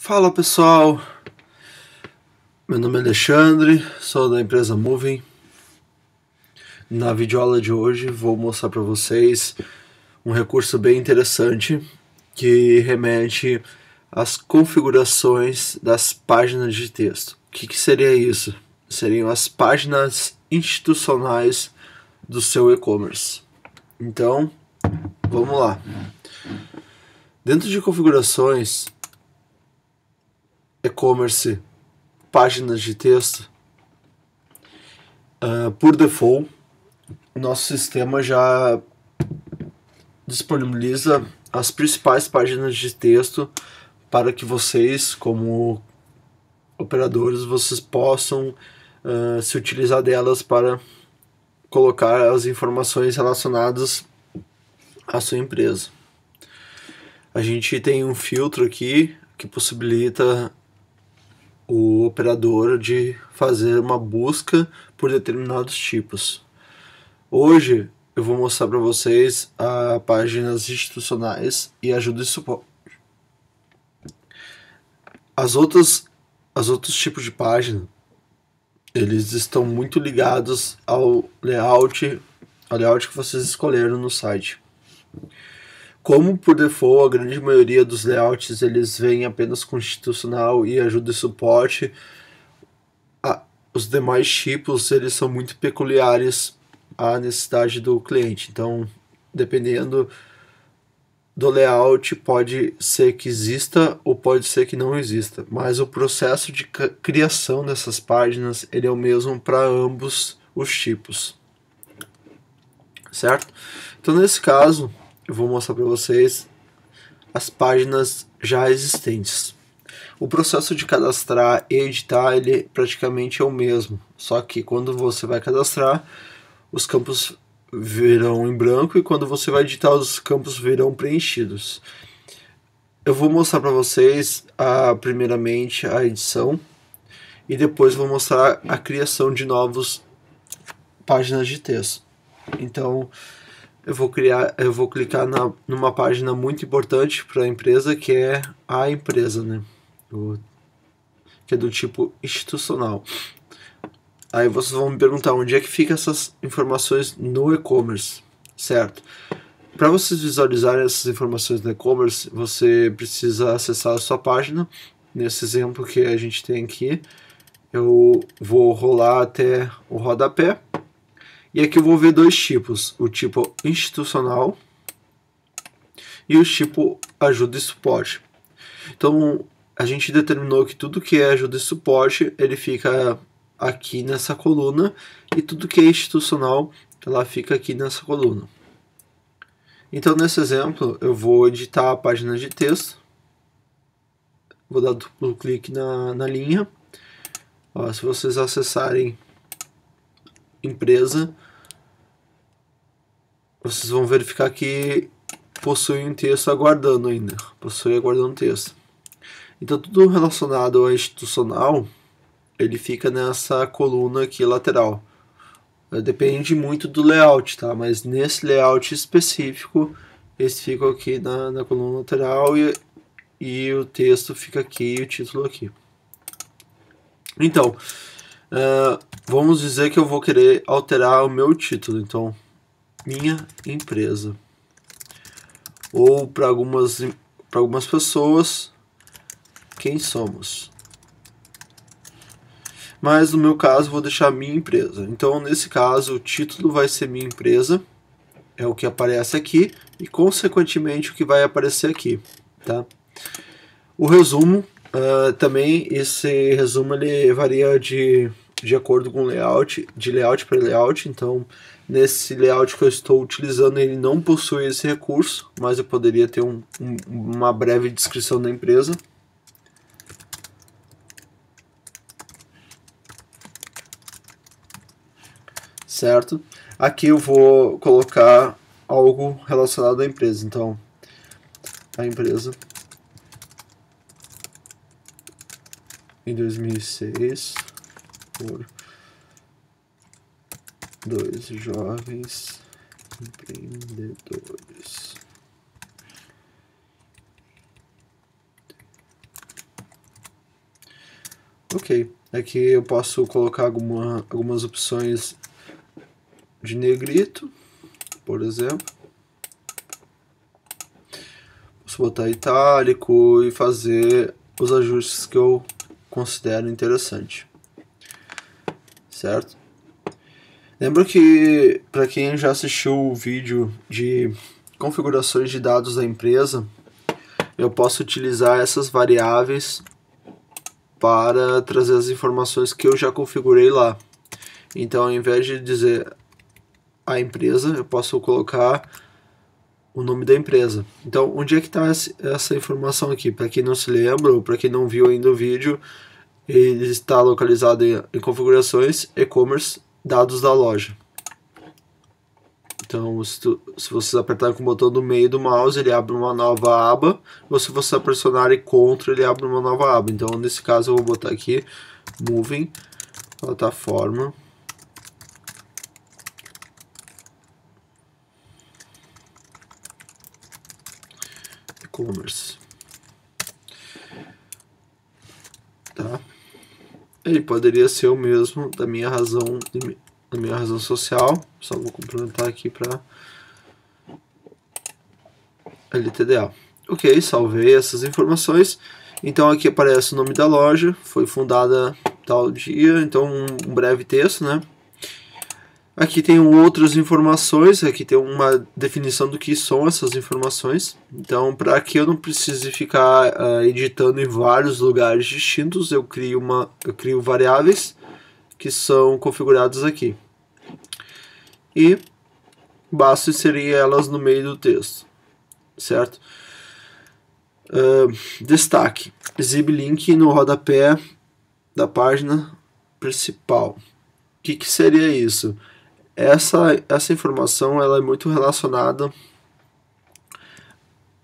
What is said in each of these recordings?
Fala pessoal, meu nome é Alexandre, sou da empresa Moving. Na videoaula de hoje vou mostrar para vocês um recurso bem interessante que remete às configurações das páginas de texto. O que seria isso? Seriam as páginas institucionais do seu e-commerce. Então, vamos lá. Dentro de configurações e-commerce, páginas de texto, por default, o nosso sistema já disponibiliza as principais páginas de texto para que vocês, como operadores, vocês possam se utilizar delas para colocar as informações relacionadas à sua empresa. A gente tem um filtro aqui que possibilita o operador de fazer uma busca por determinados tipos. Hoje eu vou mostrar para vocês as páginas institucionais e ajuda e suporte. Os outros tipos de página, eles estão muito ligados ao layout que vocês escolheram no site. Como por default a grande maioria dos layouts eles vêm apenas com institucional e ajuda e suporte, os demais tipos eles são muito peculiares à necessidade do cliente. Então, dependendo do layout, pode ser que exista ou pode ser que não exista, mas o processo de criação dessas páginas ele é o mesmo para ambos os tipos, certo? Então, nesse caso, eu vou mostrar para vocês as páginas já existentes. O processo de cadastrar e editar ele praticamente é o mesmo, só que quando você vai cadastrar, os campos virão em branco e quando você vai editar, os campos virão preenchidos. Eu vou mostrar para vocês primeiramente a edição e depois vou mostrar a criação de novas páginas de texto. Então, eu vou clicar numa página muito importante para a empresa, que é a empresa, né? Que é do tipo institucional. Aí vocês vão me perguntar onde é que fica essas informações no e-commerce, certo? Para vocês visualizarem essas informações no e-commerce, você precisa acessar a sua página. Nesse exemplo que a gente tem aqui, eu vou rolar até o rodapé. E aqui eu vou ver dois tipos, o tipo institucional e o tipo ajuda e suporte. Então, a gente determinou que tudo que é ajuda e suporte, ele fica aqui nessa coluna, e tudo que é institucional, ela fica aqui nessa coluna. Então, nesse exemplo, eu vou editar a página de texto. Vou dar duplo clique na linha. Ó, se vocês acessarem empresa, vocês vão verificar que possui um texto aguardando ainda. Possui aguardando texto. Então, tudo relacionado ao institucional, ele fica nessa coluna aqui lateral. Depende muito do layout, tá? Mas nesse layout específico, eles ficam aqui na coluna lateral e o texto fica aqui e o título aqui. Então, vamos dizer que eu vou querer alterar o meu título. Então, minha empresa. Ou para algumas pessoas, quem somos? Mas no meu caso vou deixar minha empresa. Então nesse caso o título vai ser minha empresa, é o que aparece aqui, e consequentemente o que vai aparecer aqui, tá? O resumo, também esse resumo ele varia de acordo com o layout, de layout para layout. Então nesse layout que eu estou utilizando ele não possui esse recurso, mas eu poderia ter uma breve descrição da empresa. Certo? Aqui eu vou colocar algo relacionado à empresa. Então, a empresa em 2006 por 2 jovens empreendedores. Ok, aqui eu posso colocar algumas opções de negrito, por exemplo. Posso botar itálico e fazer os ajustes que eu considero interessante, certo? Lembra que, para quem já assistiu o vídeo de configurações de dados da empresa, eu posso utilizar essas variáveis para trazer as informações que eu já configurei lá. Então, ao invés de dizer a empresa, eu posso colocar o nome da empresa. Então, onde é que está essa informação aqui? Para quem não se lembra, ou para quem não viu ainda o vídeo, ele está localizado em configurações, e-commerce, dados da loja. Então, se vocês apertarem com o botão do meio do mouse, ele abre uma nova aba, ou se você pressionar CTRL, ele abre uma nova aba. Então, nesse caso, eu vou botar aqui, Moving, plataforma, e-commerce. Tá? Ele poderia ser o mesmo da minha razão social. Só vou complementar aqui para LTDA. Ok, salvei essas informações. Então aqui aparece o nome da loja, foi fundada tal dia, então um breve texto, né? Aqui tem outras informações, aqui tem uma definição do que são essas informações. Então, para que eu não precise ficar editando em vários lugares distintos, eu crio variáveis que são configuradas aqui. E basta inserir elas no meio do texto, certo? Destaque, exibe link no rodapé da página principal. O que seria isso? Essa informação ela é muito relacionada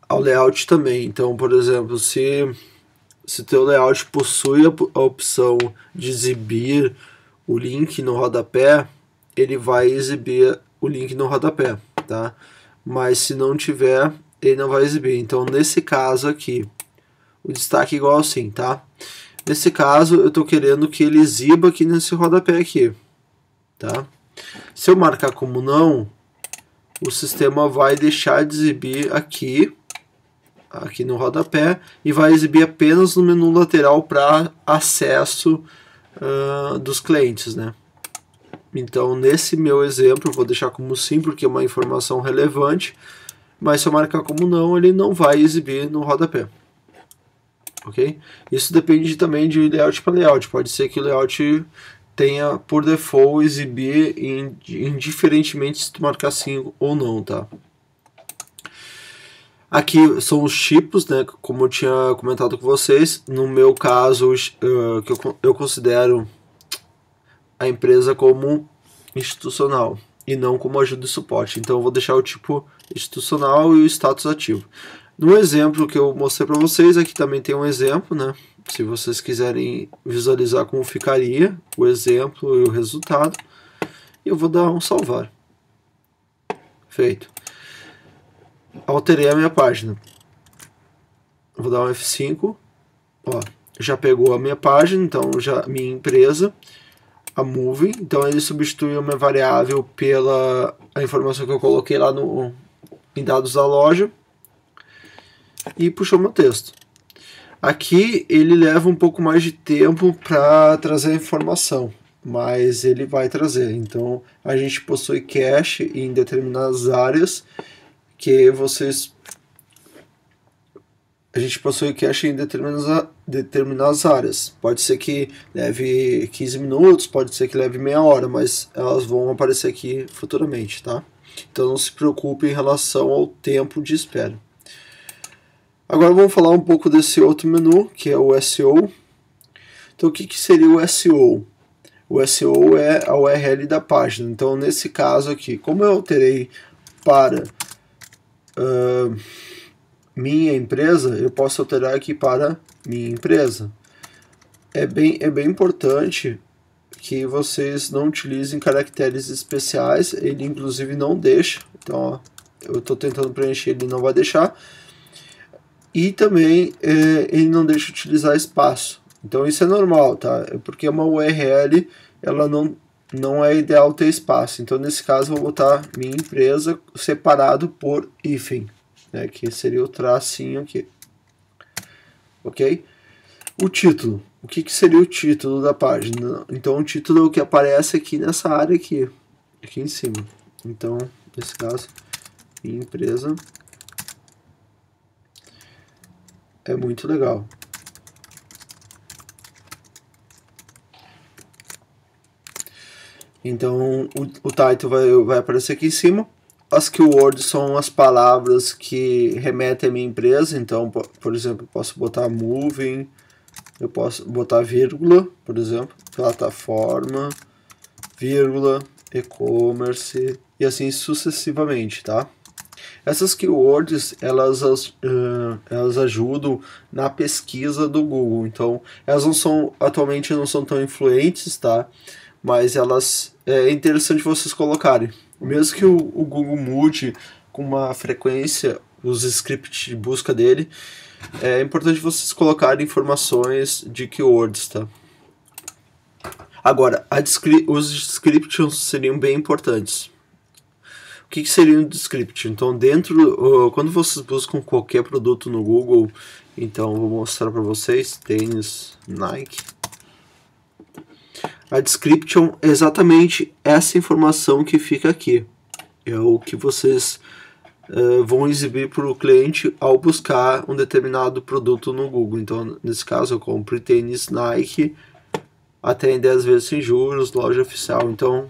ao layout também. Então, por exemplo, se teu layout possui a opção de exibir o link no rodapé, ele vai exibir o link no rodapé, tá? Mas se não tiver, ele não vai exibir. Então, nesse caso aqui, o destaque é igual assim, tá? Nesse caso, eu estou querendo que ele exiba aqui nesse rodapé aqui, tá? Se eu marcar como não, o sistema vai deixar de exibir aqui no rodapé e vai exibir apenas no menu lateral para acesso dos clientes, né? Então, nesse meu exemplo, eu vou deixar como sim, porque é uma informação relevante, mas se eu marcar como não, ele não vai exibir no rodapé. Ok? Isso depende também de layout para layout. Pode ser que o layout tenha por default exibir indiferentemente se tu marcar sim ou não, tá? Aqui são os tipos, né? Como eu tinha comentado com vocês, no meu caso, que eu considero a empresa como institucional e não como ajuda e suporte. Então eu vou deixar o tipo institucional e o status ativo. No exemplo que eu mostrei para vocês, aqui também tem um exemplo, né? Se vocês quiserem visualizar como ficaria o exemplo e o resultado, eu vou dar um salvar. Feito. Alterei a minha página. Vou dar um F5. Ó, já pegou a minha página, então já minha empresa, a Moving. Então ele substituiu a minha variável pela a informação que eu coloquei lá em dados da loja e puxou meu texto. Aqui ele leva um pouco mais de tempo para trazer a informação, mas ele vai trazer. Então a gente possui cache em determinadas áreas a gente possui cache em determinadas áreas. Pode ser que leve 15 minutos, pode ser que leve meia hora, mas elas vão aparecer aqui futuramente, tá? Então não se preocupe em relação ao tempo de espera. Agora vamos falar um pouco desse outro menu, que é o SEO. Então o que seria o SEO? O SEO é a URL da página. Então nesse caso aqui, como eu alterei para minha empresa, eu posso alterar aqui para minha empresa. É bem importante que vocês não utilizem caracteres especiais, ele inclusive não deixa. Então ó, eu estou tentando preencher, ele não vai deixar. E também ele não deixa utilizar espaço. Então isso é normal, tá? É porque uma URL ela não é ideal ter espaço. Então nesse caso eu vou botar minha empresa separado por hífen, né? Que seria o tracinho aqui, ok? O título. O que seria o título da página? Então o título é o que aparece aqui nessa área aqui em cima. Então nesse caso, minha empresa é muito legal. Então o title vai aparecer aqui em cima. As keywords são as palavras que remetem à minha empresa. Então, por exemplo, eu posso botar moving, eu posso botar vírgula, por exemplo, plataforma, vírgula, e-commerce e assim sucessivamente, tá? Essas keywords, elas ajudam na pesquisa do Google. Então, elas atualmente não são tão influentes, tá? Mas é interessante vocês colocarem. Mesmo que o Google mude com uma frequência os scripts de busca dele, é importante vocês colocarem informações de keywords, tá? Agora, os descriptions seriam bem importantes. O que seria um description? Então, quando vocês buscam qualquer produto no Google, então vou mostrar para vocês, tênis Nike. A description é exatamente essa informação que fica aqui. É o que vocês vão exibir para o cliente ao buscar um determinado produto no Google. Então, nesse caso, eu compro tênis Nike até em 10 vezes sem juros, loja oficial. Então,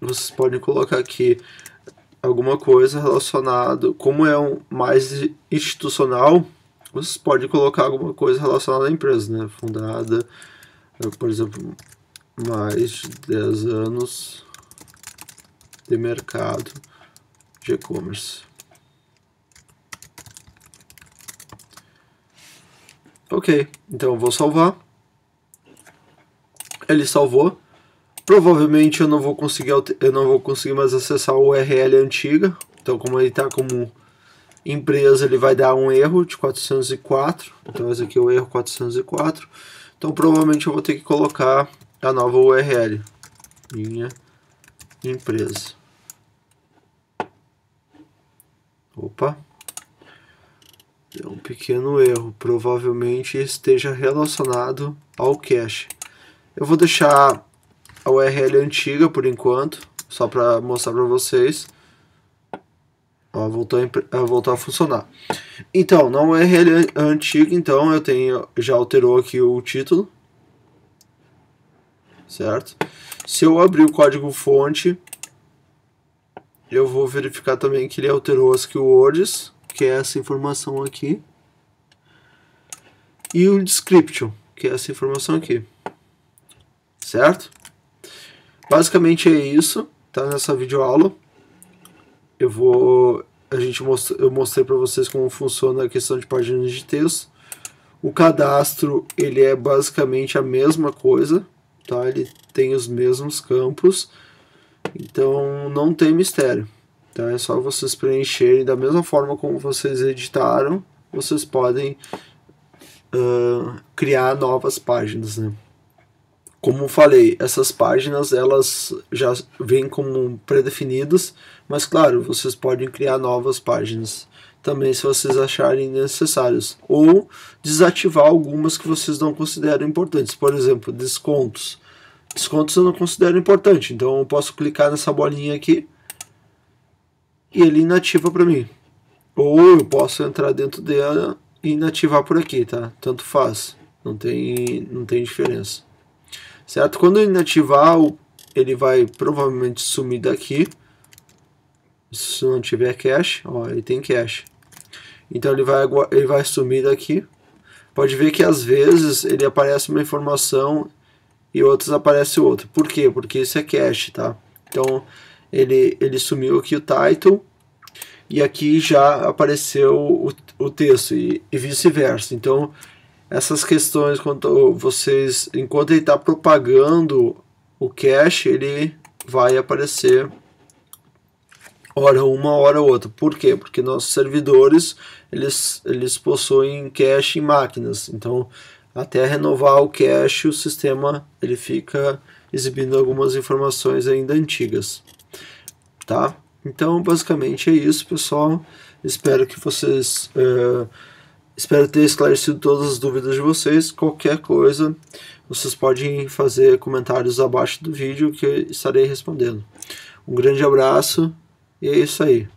vocês podem colocar aqui alguma coisa relacionada, como é mais institucional, vocês podem colocar alguma coisa relacionada à empresa, né? Fundada, por exemplo, mais de 10 anos de mercado de e-commerce. Ok, então eu vou salvar. Ele salvou. Provavelmente eu não vou conseguir mais acessar a URL antiga. Então, como ele está como empresa, ele vai dar um erro de 404. Então esse aqui é o erro 404. Então provavelmente eu vou ter que colocar a nova URL. Minha empresa. Opa. Deu um pequeno erro. Provavelmente esteja relacionado ao cache. Eu vou deixar a URL antiga por enquanto, só para mostrar para vocês. Ó, voltou a funcionar. Então, na URL antiga, então já alterou aqui o título, certo? Se eu abrir o código fonte, eu vou verificar também que ele alterou as keywords, que é essa informação aqui, e o description, que é essa informação aqui, certo? Basicamente é isso, tá? Nessa videoaula eu mostrei para vocês como funciona a questão de páginas de texto. O cadastro, ele é basicamente a mesma coisa, tá? Ele tem os mesmos campos, então não tem mistério, tá? É só vocês preencherem da mesma forma como vocês editaram, vocês podem criar novas páginas, né? Como falei, essas páginas elas já vêm como pré-definidas, mas claro, vocês podem criar novas páginas também se vocês acharem necessários, ou desativar algumas que vocês não consideram importantes. Por exemplo, descontos. Descontos eu não considero importante, então eu posso clicar nessa bolinha aqui e ele inativa para mim. Ou eu posso entrar dentro dela e inativar por aqui, tá? Tanto faz, não tem diferença. Certo? Quando eu inativar, ele vai provavelmente sumir daqui. Se não tiver cache, ó, ele tem cache. Então ele vai sumir daqui. Pode ver que às vezes ele aparece uma informação e outras aparece outra. Por quê? Porque isso é cache, tá? Então ele sumiu aqui o title e aqui já apareceu o texto e vice-versa. Então essas questões, enquanto ele está propagando o cache, ele vai aparecer hora uma, hora outra. Por quê? Porque nossos servidores, eles possuem cache em máquinas. Então, Até renovar o cache, o sistema ele fica exibindo algumas informações ainda antigas, tá? Então, basicamente é isso, pessoal. Espero que vocês... espero ter esclarecido todas as dúvidas de vocês. Qualquer coisa, vocês podem fazer comentários abaixo do vídeo que eu estarei respondendo. Um grande abraço e é isso aí.